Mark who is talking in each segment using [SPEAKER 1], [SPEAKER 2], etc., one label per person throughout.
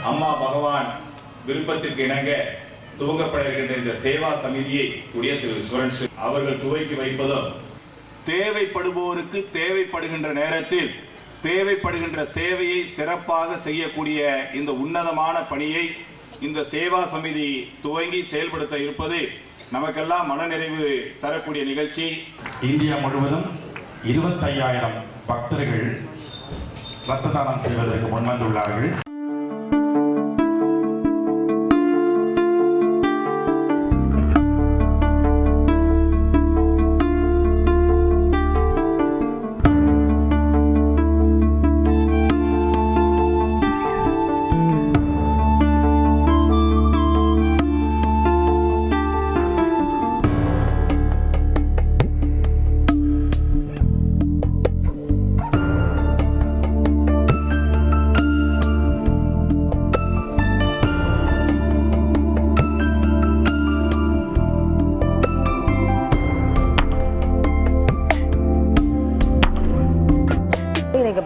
[SPEAKER 1] அம்மா பகவான் விருப்பத்திற்கு இணங்க துவங்கப்பட இருக்கின்ற இந்த சேவா சமிதியை உடைய திரு சுரன் அவர்கள் துவக்கி வைப்பதும் தேவைப்படுபவருக்கு தேவைப்படுகின்ற நேரத்தில் தேவைப்படுகின்ற சேவையை சிறப்பாக செய்யக்கூடிய இந்த உன்னதமான பணியை இந்த சேவா சமிதி துவங்கி செயல்படுத்த இருப்பது நமக்கெல்லாம் மனநிறைவு தரக்கூடிய நிகழ்ச்சி.
[SPEAKER 2] இந்தியா முழுவதும் 25,000 பக்தர்கள் ரத்த தானம் செய்வதற்கு முன்வந்துள்ளார்கள்.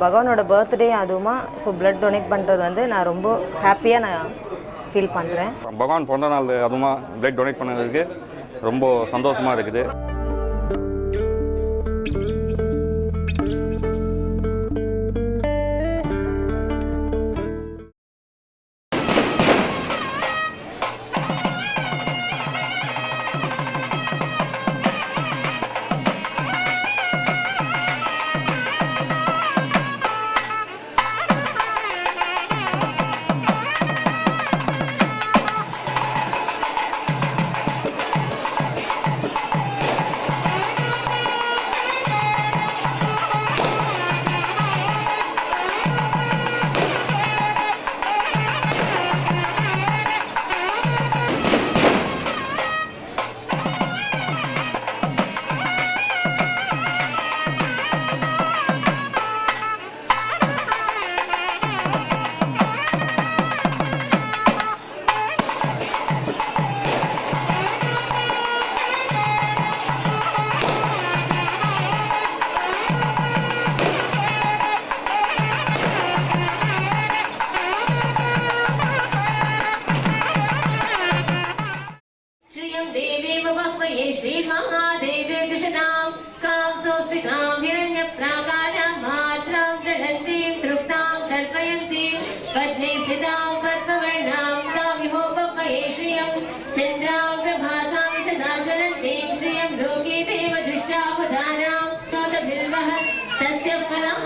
[SPEAKER 3] பகவானோட பர்த்டே அதுவுமா ஸோ பிளட் டொனேட் பண்ணுறது வந்து நான் ரொம்ப ஹாப்பியாக நான் ஃபீல் பண்ணுறேன்.
[SPEAKER 4] பகவான் பிறந்த நாள் அதுவுமா பிளட் டொனேட் பண்ணதுக்கு ரொம்ப சந்தோஷமாக இருக்குது.
[SPEAKER 5] श्री महादेवे कृष्णां कांसोस्तिकां हिरण्यप्राकारां मात्रां जलन्तीं तृप्तां कल्पयन्तीं पद्मे स्थितां पद्मवर्णां काव्योपमये श्रियं चन्द्रां प्रभासां विदधां ज्वलन्तीं श्रियं लोके देव दृष्टावधानां तोतबिल्वः तस्य फलः